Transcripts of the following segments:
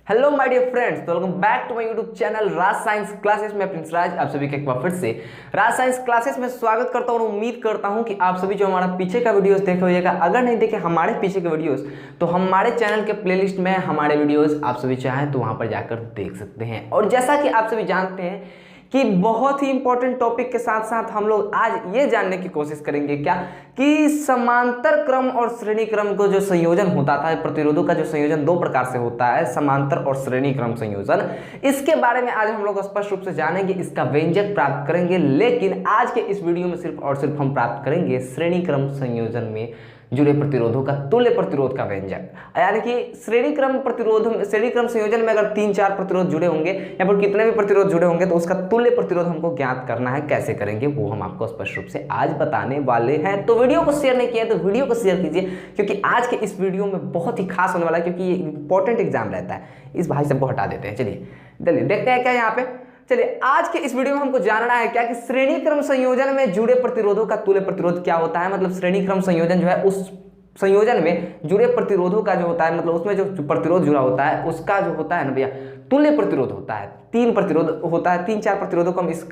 Hello my dear friends, तो welcome back to my YouTube channel Raj Science Classes में Prince Raj आप सभी का एक बार फिर से राज साइंस क्लासेस में स्वागत करता हूं और उम्मीद करता हूं कि आप सभी जो हमारा पीछे का वीडियोस देखे होइएगा, अगर नहीं देखे हमारे पीछे के वीडियोस तो हमारे चैनल के प्लेलिस्ट में हमारे वीडियोस आप सभी चाहें तो वहां पर जाकर देख सकते हैं। और जैसा कि आप सभी जानते हैं कि बहुत ही इंपॉर्टेंट टॉपिक के साथ साथ हम लोग आज ये जानने की कोशिश करेंगे क्या कि समांतर क्रम और श्रेणी क्रम को जो संयोजन होता था, प्रतिरोधों का जो संयोजन दो प्रकार से होता है, समांतर और श्रेणी क्रम संयोजन, इसके बारे में आज हम लोग स्पष्ट रूप से जानेंगे, इसका व्यंजक प्राप्त करेंगे। लेकिन आज के इस वीडियो में सिर्फ और सिर्फ हम प्राप्त करेंगे श्रेणी क्रम संयोजन में जुड़े प्रतिरोधों का तुल्य प्रतिरोध का व्यंजक, यानी कि श्रेणी क्रम संयोजन में अगर 3-4 प्रतिरोध जुड़े होंगे या फिर कितने भी प्रतिरोध जुड़े होंगे तो उसका तुल्य प्रतिरोध हमको ज्ञात करना है। कैसे करेंगे वो हम आपको स्पष्ट रूप से आज बताने वाले हैं। तो वीडियो को शेयर नहीं किया तो वीडियो को शेयर कीजिए, क्योंकि आज के इस वीडियो में बहुत ही खास होने वाला है, क्योंकि ये इंपॉर्टेंट एग्जाम रहता है। इस भाई सबको हटा देते हैं। चलिए देखते हैं क्या यहाँ पे। चलिए आज के इस वीडियो में हमको जानना है क्या कि श्रेणी क्रम संयोजन में जुड़े प्रतिरोधों का तुल्य प्रतिरोध क्या होता है। मतलब श्रेणी क्रम संयोजन जो है उस संयोजन में जुड़े प्रतिरोधों का जो होता है, मतलब उसमें जो प्रतिरोध जुड़ा होता है उसका जो होता है ना भैया तुल्य प्रतिरोध होता है। 3 प्रतिरोध होता है, 3-4 प्रतिरोधों को हम इस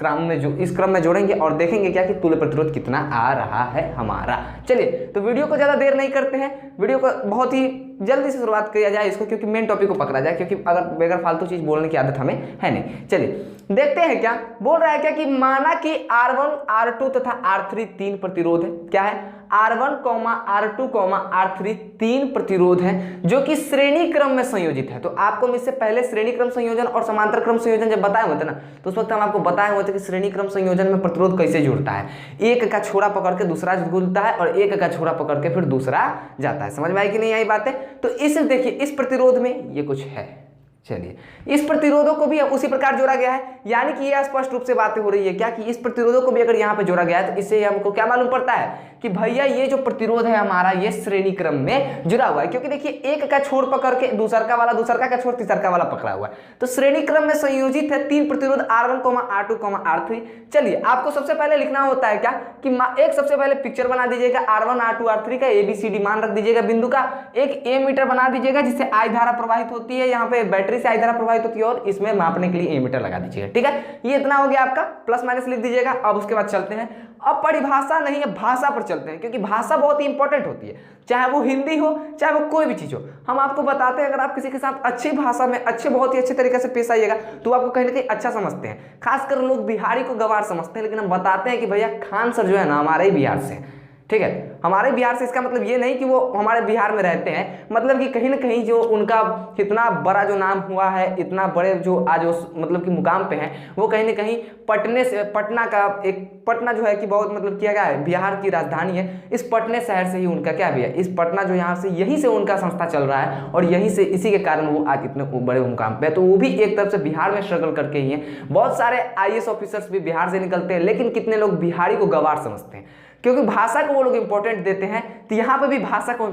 क्रम में जोड़ेंगे और देखेंगे क्या कि तुल्य प्रतिरोध कितना आ रहा है हमारा। चलिए तो वीडियो को ज्यादा देर नहीं करते हैं, वीडियो को बहुत ही जल्दी से शुरुआत किया जाए इसको, क्योंकि मेन टॉपिक को पकड़ा जाए, क्योंकि अगर बगैर फालतू चीज बोलने की आदत हमें है नहीं। चलिए देखते हैं क्या बोल रहा है क्या कि माना कि R1, R2 तथा R3 3 प्रतिरोध है। क्या है? R1, R2, R3 3 प्रतिरोध है जो कि श्रेणी क्रम में संयोजित है। तो आपको इससे पहले श्रेणी क्रम संयोजन और समांतर क्रम संयोजन जब बताए होते ना, तो उस वक्त हम आपको बताए हुए थे कि श्रेणी क्रम संयोजन में प्रतिरोध कैसे जुड़ता है। एक का छोरा पकड़ के दूसरा जुड़ता है और एक का छोरा पकड़ के फिर दूसरा जाता है। समझ में आई कि नहीं आई बातें? तो इस देखिए इस प्रतिरोध में ये कुछ है। चलिए इस प्रतिरोधों को भी उसी प्रकार जोड़ा गया है, यानी कि यह स्पष्ट रूप से बातें हो रही है क्या कि इस प्रतिरोधों को भी अगर यहाँ पे जोड़ा गया है तो इससे हमको क्या मालूम पड़ता है कि भैया ये जो प्रतिरोध है हमारा ये श्रेणी क्रम में जुड़ा हुआ है। क्योंकि देखिए एक का छोर पकड़ के दूसरा वाला, दूसरा का छोर तीसरा वाला पकड़ा हुआ है, तो श्रेणी क्रम में संयोजित है 3 प्रतिरोध R1, R2, R3। चलिए आपको सबसे पहले लिखना होता है क्या कि एक सबसे पहले पिक्चर बना दीजिएगा R1, R2, R3 का, ABCD मान रख दीजिएगा बिंदु का, एक एमीटर बना दीजिएगा जिससे I धारा प्रवाहित होती है, यहाँ पे बैटरी से I धारा प्रवाहित होती है और इसमें मापने के लिए एमीटर लगा दीजिएगा। ठीक है, ये इतना हो गया आपका, प्लस माइनस लिख दीजिएगा। अब उसके बाद चलते हैं, अब परिभाषा नहीं है भाषा पर चलते हैं, क्योंकि भाषा बहुत ही इंपॉर्टेंट होती है, चाहे वो हिंदी हो चाहे वो कोई भी चीज हो। हम आपको बताते हैं अगर आप किसी के साथ अच्छी भाषा में बहुत ही अच्छे तरीके से पेश आइएगा तो आपको कहीं ना कहीं अच्छा समझते हैं। खासकर लोग बिहारी को गवार समझते हैं, लेकिन हम बताते हैं कि भैया खान सर जो है ना हमारे ही बिहार से, ठीक है, हमारे बिहार से। इसका मतलब ये नहीं कि वो हमारे बिहार में रहते हैं, मतलब कि कहीं ना कहीं जो उनका इतना बड़ा जो नाम हुआ है, इतना बड़े जो आज मतलब कि मुकाम पे हैं, वो कहीं ना कहीं पटना जो है कि बहुत मतलब किया गया है, बिहार की राजधानी है, इस पटने शहर से ही उनका क्या भी है, इस पटना जो यहाँ से यहीं से उनका संस्था चल रहा है और यहीं से इसी के कारण वो आज इतने बड़े मुकाम पे है। तो वो भी एक तरफ से बिहार में स्ट्रगल करके ही है। बहुत सारे IAS ऑफिसर्स भी बिहार से निकलते हैं, लेकिन कितने लोग बिहारी को गवार समझते हैं, क्योंकि भाषा को वो लोग इंपॉर्टेंट देते हैं। तो यहाँ पे भी भाषा को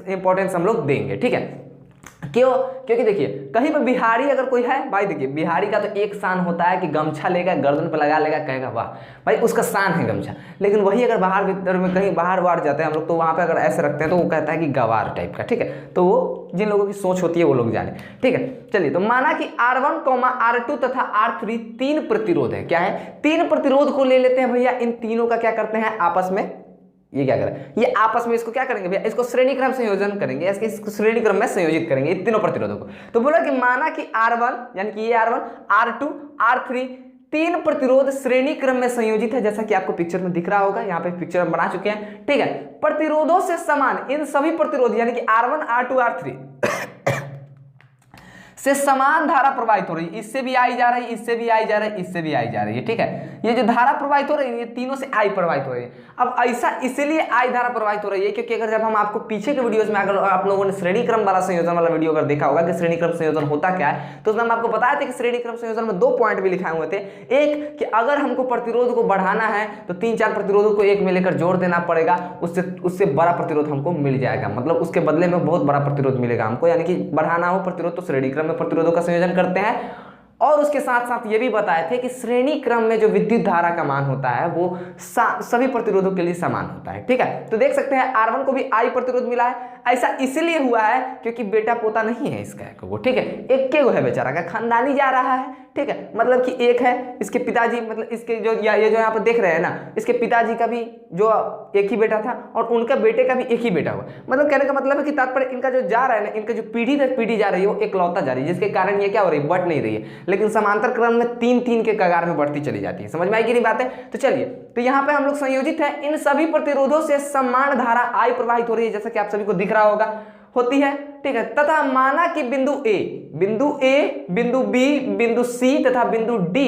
इंपॉर्टेंस हम लोग देंगे। ठीक है, क्यों? क्योंकि देखिए कहीं पर बिहारी अगर कोई है भाई, देखिए बिहारी का तो एक शान होता है कि गमछा लेगा गर्दन पर लगा लेगा, कहेगा वाह भाई उसका शान है गमछा। लेकिन वही अगर बाहर भीतर में कहीं बाहर जाते हैं हम लोग, तो वहाँ पे अगर ऐसे रखते हैं तो वो कहता है कि गवार टाइप का। ठीक है, तो वो जिन लोगों की सोच होती है वो लोग जाने। ठीक है, चलिए तो माना कि R1, R2 तथा R3 3 प्रतिरोध है। क्या है? 3 प्रतिरोध को ले लेते हैं भैया, इन तीनों का क्या करते हैं आपस में, ये क्या करें, ये आपस में इसको क्या करेंगे भैया, इसको श्रेणी क्रम संयोजन करेंगे, इसको श्रेणी क्रम में संयोजित करेंगे इन तीनों प्रतिरोधों को। तो बोला कि माना कि R1 यानी कि ये R1, R2, R3 3 प्रतिरोध श्रेणी क्रम में संयोजित है, जैसा कि आपको पिक्चर में दिख रहा होगा, यहाँ पे पिक्चर हम बना चुके हैं। ठीक है, प्रतिरोधों से समान इन सभी प्रतिरोध यानी कि R1, R2, R3 से समान धारा प्रवाहित हो रही है, इससे भी आई जा रही है, इससे भी आई जा रही है, इससे भी आई जा रही है। ठीक है, ये जो धारा प्रवाहित हो रही है ये तीनों से आई प्रवाहित हो रही है। अब ऐसा इसलिए आई धारा प्रवाहित हो रही है क्योंकि अगर जब हम आपको पीछे के वीडियोस में अगर आप लोगों ने श्रेणी क्रम वाला संयोजन वाला वीडियो अगर देखा होगा कि श्रेणी क्रम संयोजन होता क्या है, तो उसमें हम आपको बताया था कि श्रेणी क्रम संयोजन में 2 पॉइंट भी लिखाए हुए थे। एक कि अगर हमको प्रतिरोध को बढ़ाना है तो 3-4 प्रतिरोधों को एक में लेकर जोड़ देना पड़ेगा, उससे बड़ा प्रतिरोध हमको मिल जाएगा, मतलब उसके बदले में बहुत बड़ा प्रतिरोध मिलेगा हमको। यानी कि बढ़ाना हो प्रतिरोध तो श्रेणी क्रम में प्रतिरोधों का संयोजन करते हैं, और उसके साथ साथ ये भी बताए थे कि श्रेणी क्रम में जो विद्युत धारा का मान होता है वो सभी प्रतिरोधों के लिए समान होता है। ठीक है, तो देख सकते हैं R1 को भी I प्रतिरोध मिला है। ऐसा इसलिए हुआ है क्योंकि बेटा पोता नहीं है इसका को, ठीक है, एक के है बेचारा का, खानदानी जा रहा है। ठीक है, मतलब कि एक है इसके पिताजी, मतलब इसके जो ये जो यहाँ पर देख रहे हैं ना, इसके पिताजी का भी जो एक ही बेटा था और उनका बेटे का भी एक ही बेटा हुआ। मतलब कहने का मतलब है कि तात्पर्य इनका जो जा रहा है ना, इनका जो पीढ़ी दर पीढ़ी जा रही है वो एकलौता जा रही है, जिसके कारण ये क्या हो रही है, बढ़ नहीं रही है, लेकिन समांतर क्रम में 3-3 के कगार में बढ़ती चली जाती है। समझ में आई कि नहीं बात है? तो चलिए, तो यहाँ पे हम लोग संयोजित है, इन सभी प्रतिरोधों से समान धारा I प्रवाहित हो रही है, जैसा कि आप सभी को दिख रहा होगा, होती है। ठीक है, तथा माना कि बिंदु A, बिंदु B, बिंदु C तथा बिंदु D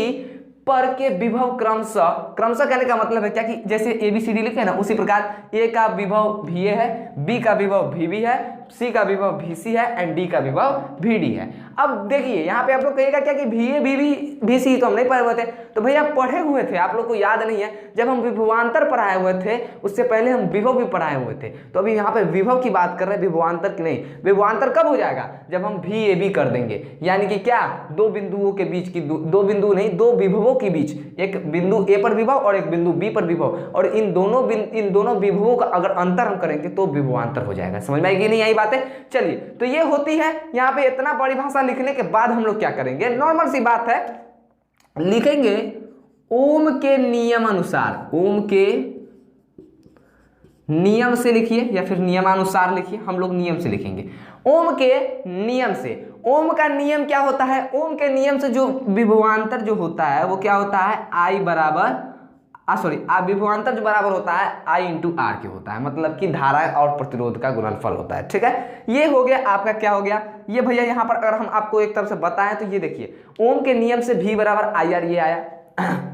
पर के विभव क्रमशः कहने का मतलब है क्या कि जैसे ABCD लिखे ना, उसी प्रकार A का विभव VA है, B का विभव VB है, C का विभव VC है एंड D का विभव VD है। अब देखिए यहाँ पे आप लोग कहिएगा क्या कि VA VB VC तो हम नहीं पढ़े हुए थे, तो भैया पढ़े हुए थे, आप लोग को याद नहीं है, जब हम विभवांतर पढ़ाए हुए थे उससे पहले हम विभव भी पढ़ाए हुए थे। तो अभी यहाँ पे विभव की बात कर रहे हैं, विभवांतर की नहीं। विभवांतर कब हो जाएगा? जब हम VAB कर देंगे, यानी कि क्या, दो बिंदुओं के बीच की दो बिंदु नहीं, दो विभवों के बीच, एक बिंदु A पर विभव और एक बिंदु B पर विभव, और इन दोनों विभवों का अगर अंतर हम करेंगे तो विभवांतर हो जाएगा। समझ में आएगी नहीं आई बातें? चलिए, तो ये होती है। यहाँ पे इतना परिभाषा लिखने के बाद हम लोग क्या करेंगे, नॉर्मल सी बात है, लिखेंगे ओम के नियम अनुसार, ओम के नियम से लिखिए या फिर नियमानुसार लिखिए, हम लोग नियम से लिखेंगे। ओम के नियम से, ओम का नियम क्या होता है? ओम के नियम से जो विभवांतर जो होता है वो क्या होता है, I बराबर विभवांतर जो बराबर होता है I इंटू R के होता है, मतलब कि धारा और प्रतिरोध का गुणनफल होता है। ठीक है, ये हो गया आपका, क्या हो गया ये भैया। यहाँ पर अगर हम आपको एक तरफ से बताएं तो ये देखिए, ओम के नियम से V बराबर IR, ये आया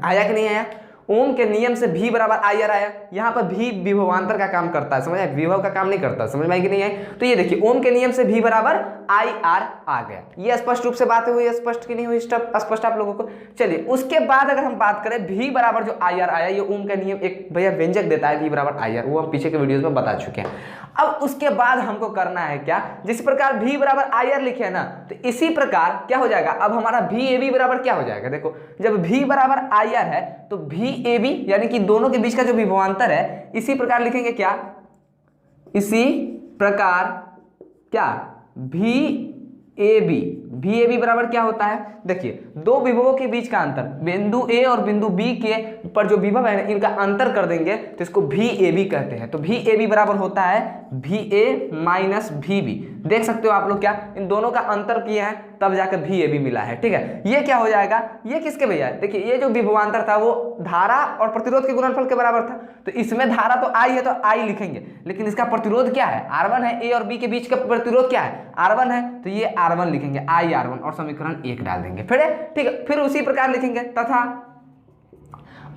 आया कि नहीं आया? ओम के नियम से V बराबर IR आया। यहाँ पर V विभवांतर का काम करता है, समझ आए, विभव का काम नहीं करता। समझ में आई कि नहीं आई? तो ये देखिए, ओम के नियम से V बराबर IR आ गया। ये स्पष्ट रूप से बातें हुई, स्पष्ट की नहीं हुई, स्पष्ट आप लोगों को? चलिए, उसके बाद अगर हम बात करें V बराबर जो IR आया, ये ओम का नियम एक भैया व्यंजक देता है V बराबर IR, वो हम पीछे के वीडियोज में बता चुके हैं। अब उसके बाद हमको करना है क्या, जिस प्रकार V बराबर IR लिखे है ना, तो इसी प्रकार क्या हो जाएगा, अब हमारा VAB बराबर क्या हो जाएगा? देखो, जब V बराबर IR है तो VAB यानी कि दोनों के बीच का जो विभवांतर है, इसी प्रकार लिखेंगे क्या, इसी प्रकार क्या, VAB बराबर क्या होता है? देखिए, दो विभवों के बीच का अंतर, बिंदु A और बिंदु B के पर जो विभव है इनका अंतर कर देंगे तो इसको VAB कहते हैं। तो VAB बराबर होता है VA माइनस VB। देख सकते हो आप लोग, क्या इन दोनों का अंतर किए हैं तब जाकर VAB मिला है। ठीक है, ये क्या हो जाएगा, ये किसके भैया? देखिए, ये जो विभवांतर था वो धारा और प्रतिरोध के गुणनफल के बराबर था, तो इसमें धारा तो I है तो I लिखेंगे, लेकिन इसका प्रतिरोध क्या है, R1 है। A और B के बीच का प्रतिरोध क्या है, R1 है, तो ये R1 लिखेंगे, IR1 और समीकरण 1 डाल देंगे। फिर ठीक है, फिर उसी प्रकार लिखेंगे तथा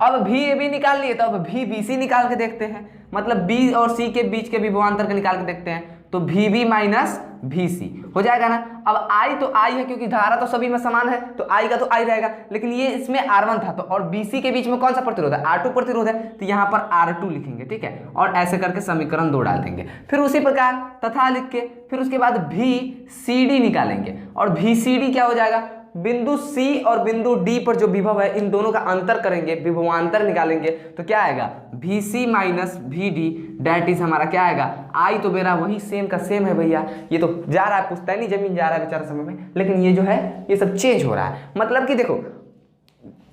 अब VAB निकाल लिए तो अब VBC निकाल के देखते हैं, मतलब B और C के बीच के विभवांतर के निकाल के देखते हैं, तो VB माइनस VC हो जाएगा ना। अब I तो I है क्योंकि धारा तो सभी में समान है, तो I का तो I रहेगा, लेकिन ये इसमें R1 था तो, और BC के बीच में कौन सा प्रतिरोध है, R2 प्रतिरोध है, तो यहाँ पर R2 लिखेंगे। ठीक है, और ऐसे करके समीकरण 2 डाल देंगे। फिर उसी प्रकार तथा लिख के फिर उसके बाद VCD निकालेंगे, और VCD क्या हो जाएगा, बिंदु C और बिंदु D पर जो विभव है इन दोनों का अंतर करेंगे, विभवांतर निकालेंगे, तो क्या आएगा, VC minus VD that is हमारा क्या आएगा, I तो मेरा वही सेम का सेम है भैया, ये तो जा रहा है पुश्तैनी जमीन जा रहा है बेचारा समय में, लेकिन ये जो है ये सब चेंज हो रहा है। मतलब कि देखो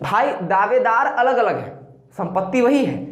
भाई, दावेदार अलग अलग है, संपत्ति वही है।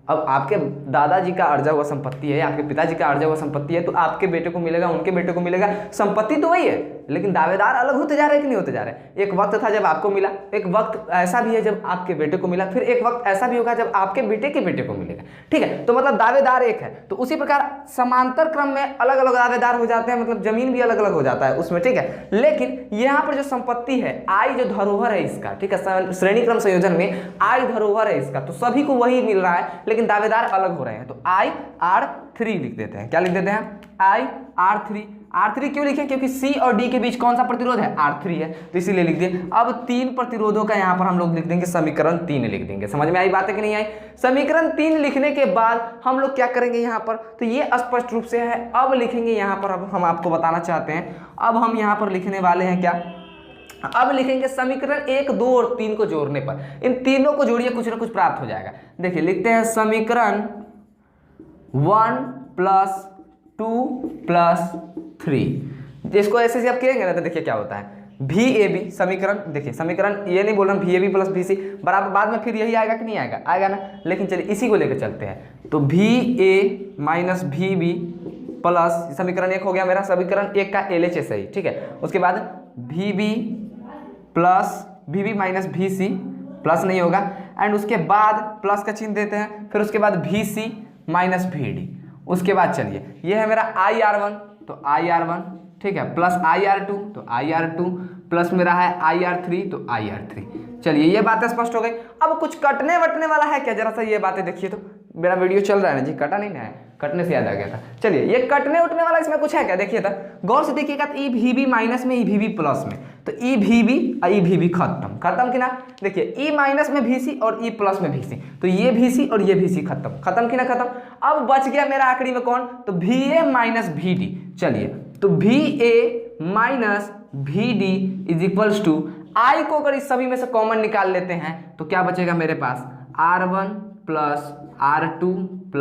अब आपके दादाजी का अर्जा हुआ संपत्ति है, आपके पिताजी का अर्जा हुआ संपत्ति है, तो आपके बेटे को मिलेगा, उनके बेटे को मिलेगा, संपत्ति तो वही है, लेकिन दावेदार अलग होते जा रहे हैं कि नहीं होते जा रहे? एक वक्त था जब आपको मिला, एक वक्त ऐसा भी है जब आपके बेटे को मिला, फिर एक वक्त ऐसा भी होगा जब आपके बेटे के बेटे को मिलेगा। ठीक है, तो मतलब दावेदार एक है, तो उसी प्रकार समांतर क्रम में अलग अलग दावेदार हो जाते हैं, मतलब जमीन भी अलग अलग हो जाता है उसमें। ठीक है, लेकिन यहाँ पर जो संपत्ति है, I जो धरोहर है इसका, ठीक है, श्रेणी क्रम संयोजन में I धरोहर है इसका, तो सभी को वही मिल रहा है, लेकिन दावेदार अलग हो रहे हैं, तो IR3 लिख देते हैं। क्या लिख देते हैं, IR3। R3 क्यों लिखें, क्योंकि C और D के बीच कौन सा प्रतिरोध है, R3 है, तो इसीलिए लिख दिए। अब 3 प्रतिरोधों का यहाँ पर हम लोग लिख देंगे, समीकरण 3 लिख देंगे। समझ में आई बात है कि नहीं आई? समीकरण 3 लिखने के बाद हम लोग क्या करेंगे यहाँ पर, तो ये स्पष्ट रूप से है। अब लिखेंगे यहाँ पर, अब हम आपको बताना चाहते हैं, अब हम यहाँ पर लिखने वाले हैं क्या, अब लिखेंगे समीकरण 1, 2 और 3 को जोड़ने पर, इन तीनों को जोड़िए, कुछ ना कुछ प्राप्त हो जाएगा। देखिए लिखते हैं समीकरण 1 + 2 + 3, जिसको ऐसे से आप करेंगे ना तो देखिए क्या होता है, VAB समीकरण, देखिए समीकरण ये नहीं बोल रहा हूँ, VAB + BC बराबर, बाद में फिर यही आएगा कि नहीं आएगा, आएगा ना, लेकिन चलिए इसी को लेकर चलते हैं। तो VA - VB प्लस, समीकरण 1 हो गया मेरा, समीकरण 1 का LHS है, ठीक है। उसके बाद VB plus VB - VC plus नहीं होगा, एंड उसके बाद प्लस का चिन्ह देते हैं, फिर उसके बाद VC - VD, उसके बाद चलिए ये है मेरा IR1, तो IR1, ठीक है, प्लस IR2, तो IR2, प्लस मेरा है IR3, तो IR3। चलिए ये बातें स्पष्ट हो गई। अब कुछ कटने वटने वाला है क्या, जरा सा ये बातें देखिए, तो मेरा वीडियो चल रहा है ना जी, कटा नहीं ना है, कटने से याद आ गया था। चलिए ये कटने उठने वाला इसमें कुछ है क्या, देखिए था गौर से देखिएगा, तो EVB माइनस में EVB प्लस में, तो EVB और EVB खत्म, खत्म कि ना, देखिए E माइनस में VC और E प्लस में VC, तो ये VC और ये VC खत्म, खत्म कि ना खत्म। अब बच गया मेरा आखिरी में कौन, तो VA - VD। चलिए तो VA - VD = I को अगर इस सभी में से कॉमन निकाल लेते हैं तो क्या बचेगा मेरे पास, R1 + R2 +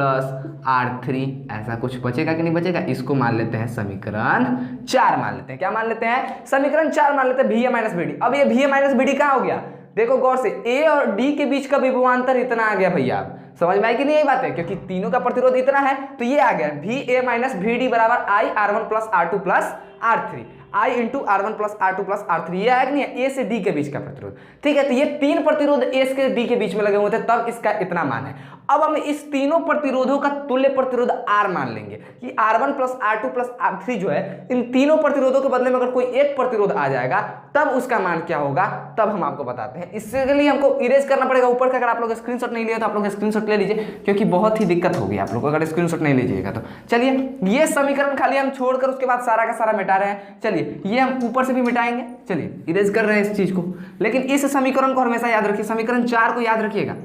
R3, ऐसा कुछ बचेगा कि नहीं बचेगा। इसको मान लेते हैं समीकरण 4 मान लेते हैं, क्या मान लेते हैं, समीकरण 4 मान लेते हैं, VA - VD। अब ये VA - VD कहाँ हो गया, देखो गौर से, A और D के बीच का विभवांतर इतना आ गया भैया, समझ में आई कि नहीं यही बात है, क्योंकि तीनों का प्रतिरोध इतना है, तो ये आ गया VA - VD = I R1 + R2 + R3, I × R1 + R2 + R3, ये आया कि नहीं, A से D के बीच का प्रतिरोध, ठीक है। तो ये 3 प्रतिरोध A से D के बीच में लगे हुए थे, तब इसका इतना मान है। अब हम इस तीनों प्रतिरोधों का तुल्य प्रतिरोध R मान लेंगे कि R1 + R2 + R3 जो है, इन तीनों प्रतिरोधों के बदले में अगर कोई एक प्रतिरोध आ जाएगा तब उसका मान क्या होगा, तब हम आपको बताते हैं। इसके लिए हमको इरेज करना पड़ेगा ऊपर का, अगर आप लोग स्क्रीनशॉट नहीं लिया तो आप लोग स्क्रीनशॉट ले लीजिए, क्योंकि बहुत ही दिक्कत होगी आप लोग को अगर स्क्रीनशॉट नहीं लीजिएगा तो। चलिए ये समीकरण खाली हम छोड़कर उसके बाद सारा का सारा मिटा रहे हैं, चलिए ये हम ऊपर से भी मिटाएंगे, चलिए इरेज कर रहे हैं इस चीज को, लेकिन इस समीकरण को हमेशा याद रखिए, समीकरण 4 को याद रखिएगा।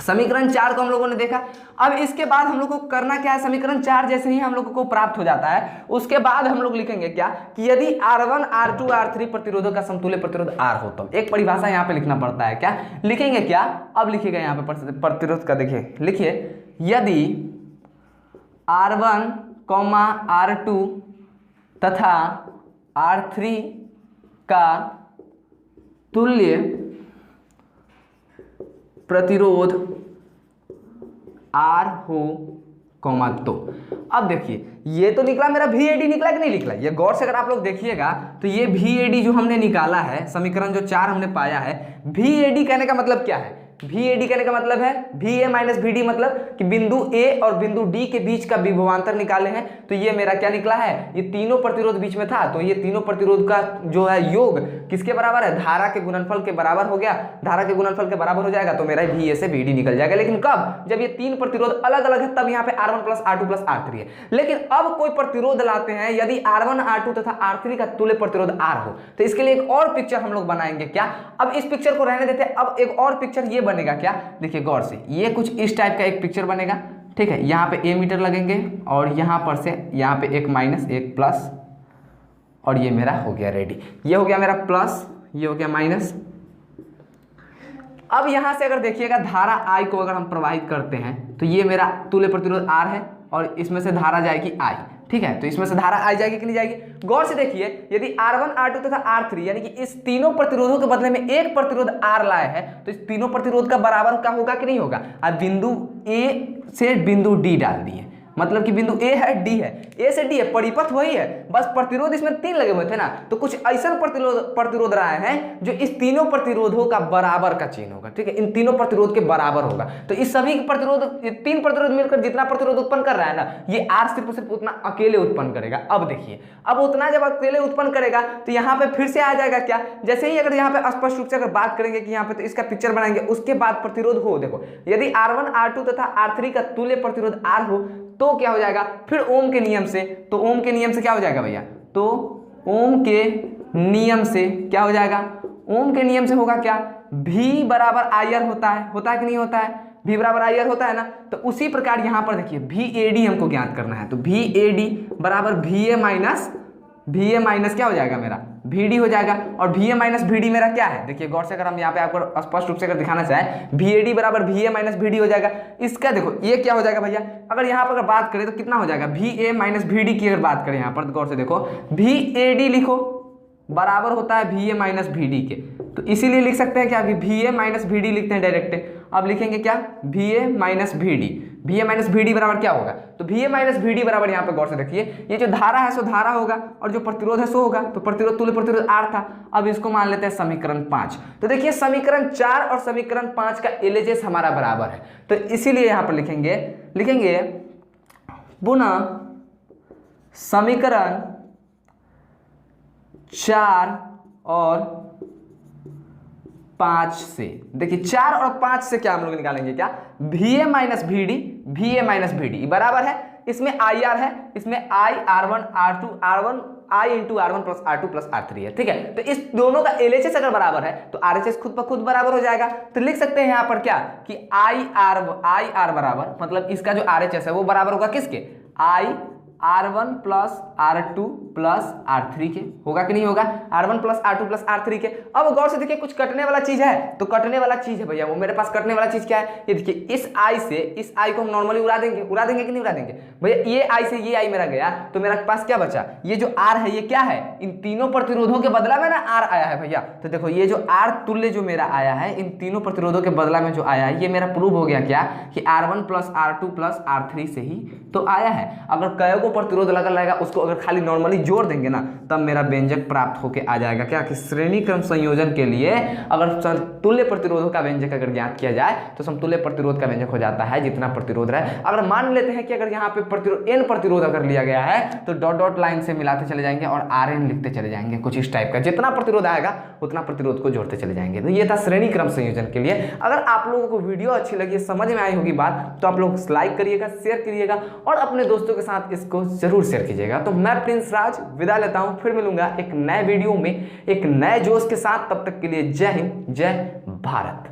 समीकरण 4 को हम लोगों ने देखा, अब इसके बाद हम लोग को करना क्या है, समीकरण 4 जैसे ही हम लोगों को प्राप्त हो जाता है उसके बाद हम लोग लिखेंगे क्या, कि यदि R1 R2 R3 प्रतिरोधों का समतुल्य प्रतिरोध R हो, तो एक परिभाषा यहाँ पे लिखना पड़ता है, क्या लिखेंगे, क्या अब लिखिएगा यहाँ पे प्रतिरोध का, देखिए लिखिए, यदि R1, R2 तथा R3 का तुल्य प्रतिरोध R हो, तो अब देखिए ये तो निकला मेरा VAD, निकला कि नहीं निकला, ये गौर से अगर आप लोग देखिएगा तो ये VAD जो हमने निकाला है, समीकरण जो 4 हमने पाया है, VAD कहने का मतलब क्या है, VAD कहने का मतलब है VA - VD, मतलब कि बिंदु A और बिंदु D के बीच का विभवांतर निकाले हैं, तो ये मेरा क्या निकला है, ये तीनों प्रतिरोध बीच में था, तो ये तीनों प्रतिरोध का जो है योग किसके बराबर है, धारा के गुणनफल के बराबर हो गया, धारा के गुणनफल के बराबर हो जाएगा, तो मेरा VA से VD निकल जाएगा। लेकिन कब, जब ये 3 प्रतिरोध अलग अलग है, तब यहाँ पे R1 + R2 + R3 है। लेकिन अब कोई प्रतिरोध लाते हैं, यदि R1 R2 तथा R3 का तुल्य प्रतिरोध R हो, तो इसके लिए एक और पिक्चर हम लोग बनाएंगे, क्या, अब इस पिक्चर को रहने देते हैं, अब एक और पिक्चर ये बनेगा, क्या, देखिए गौर से, ये कुछ इस टाइप का एक पिक्चर बनेगा, ठीक है। यहाँ पे A मीटर लगेंगे और यहाँ पर से यहाँ पे एक माइनस एक प्लस, और ये मेरा हो गया रेडी, ये हो गया मेरा प्लस, ये हो गया माइनस। अब यहां से अगर देखिएगा धारा I को अगर हम प्रवाहित करते हैं तो ये मेरा तुल्य प्रतिरोध R है और इसमें से धारा जाएगी I, ठीक है। तो इसमें से धारा I जाएगी कि नहीं जाएगी, गौर से देखिए, यदि R1 R2 तथा R3 यानी कि इस तीनों प्रतिरोधों के बदले में एक प्रतिरोध R लाए हैं, तो इस तीनों प्रतिरोध का बराबर का होगा कि नहीं होगा। अब बिंदु A से बिंदु D डाल दिए, मतलब कि बिंदु A है, D है, A से D है, परिपथ वही है, बस प्रतिरोध इसमें 3 लगे हुए थे ना, तो कुछ ऐसा प्रतिरोध रहा है जो इस तीनों प्रतिरोधों का बराबर का चिन्ह होगा, ठीक है, इन तीनों प्रतिरोध के बराबर होगा। तो इस सभी प्रतिरोध, ये 3 प्रतिरोध मिलकर जितना प्रतिरोध उत्पन्न कर रहा है ना, ये R सिर्फ उतना अकेले उत्पन्न करेगा। अब देखिए, अब उतना जब अकेले उत्पन्न करेगा तो यहाँ पे फिर से आ जाएगा क्या, जैसे ही अगर यहाँ पे स्पष्ट रूप से अगर बात करेंगे कि यहाँ पे, तो इसका पिक्चर बनाएंगे, उसके बाद प्रतिरोध हो, देखो यदि R1 R2 तथा R3 का तुल्य प्रतिरोध R हो तो क्या हो जाएगा, फिर ओम के नियम से, तो ओम के नियम से क्या हो जाएगा भैया, तो ओम के नियम से क्या हो जाएगा, ओम के नियम से होगा क्या, V बराबर IR होता है कि नहीं होता है, V बराबर IR होता है ना। तो उसी प्रकार यहां पर देखिए VAD हमको ज्ञात करना है, तो VAD बराबर VA माइनस क्या हो जाएगा मेरा, VD हो जाएगा। और VA माइनस VD मेरा क्या है, देखिए गौर से, अगर हम यहाँ पे आपको स्पष्ट रूप से अगर दिखाना चाहें, VAD बराबर VA माइनस VD हो जाएगा। इसका देखो ये क्या हो जाएगा भैया, अगर यहाँ पर अगर बात करें तो कितना हो जाएगा, VA माइनस VD की अगर बात करें यहाँ पर गौर से देखो, VAD लिखो बराबर होता है VA माइनस VD के, तो इसीलिए लिख सकते हैं क्या कि VA माइनस VD लिखते हैं डायरेक्ट। अब लिखेंगे क्या, VA minus VD, VA minus VD बराबर क्या होगा, तो VA माइनस VD बराबर यहाँ पे गौर से देखिए, ये जो धारा है सो धारा होगा और जो प्रतिरोध है सो होगा, तो प्रतिरोध तुल्य प्रतिरोध R था। अब इसको मान लेते हैं समीकरण 5। तो देखिए समीकरण 4 और समीकरण 5 का LHS हमारा बराबर है, तो इसीलिए यहाँ पर लिखेंगे पुनः समीकरण 4 और 5 से, देखिए 4 और 5 से क्या हम लोग निकालेंगे, क्या VA minus VD, VA minus VD बराबर है, इसमें IR है, इसमें I R1 R2 R1 I into R1 plus R2 plus R3 है, ठीक है। तो इस दोनों का LHS अगर बराबर है तो RHS खुद ब खुद बराबर हो जाएगा। तो लिख सकते हैं यहाँ पर क्या कि IR बराबर, मतलब इसका जो RHS है वो बराबर होगा किसके, I R1 plus R2 plus R3 के, होगा कि नहीं होगा, R1 plus R2 plus R3 के। अब गौर से देखिए कुछ कटने वाला चीज है, तो कटने वाला चीज है भैया, वो मेरे पास कटने वाला चीज क्या है, ये देखिए इस I से इस I को हम नॉर्मली उड़ा देंगे कि नहीं उड़ा देंगे भैया, ये I से ये I मेरा गया, तो मेरा पास क्या बचा, ये जो R है ये क्या है, इन तीनों प्रतिरोधों के बदला में ना R आया है भैया। तो देखो ये जो R तुल्य जो मेरा आया है इन तीनों प्रतिरोधों के बदला में जो आया है, ये मेरा प्रूव हो गया क्या कि R1 plus R2 plus R3 से ही तो आया है। अगर कई को प्रतिरोध लगा रहेगा उसको अगर खाली नॉर्मली जोड़ देंगे ना, तब मेरा व्यंजक प्राप्त होके आ जाएगा क्या कि श्रेणी क्रम संयोजन के लिए अगर तुल्य प्रतिरोधों का व्यंजक अगर ज्ञात किया जाए तो समतुल्य प्रतिरोध का व्यंजक हो जाता है जितना प्रतिरोध रहे। अगर मान लेते हैं कि अगर यहाँ पे प्रतिरोध n प्रतिरोध अगर लिया गया है तो डॉट डॉट लाइन से मिलाते चले जाएंगे और Rn लिखते चले जाएंगे, कुछ इस टाइप का, जितना प्रतिरोध आएगा उतना प्रतिरोध को जोड़ते चले जाएंगे। तो ये था श्रेणी क्रम संयोजन के लिए। अगर आप लोगों को वीडियो अच्छी लगी, समझ में आई होगी बात, तो आप लोग लाइक करिएगा, शेयर करिएगा और अपने दोस्तों के साथ इसको जरूर शेयर कीजिएगा। तो मैं प्रिंस राज विदा लेता हूं, फिर मिलूंगा एक नए वीडियो में एक नए जोश के साथ। तब तक के लिए जय हिंद, जय भारत।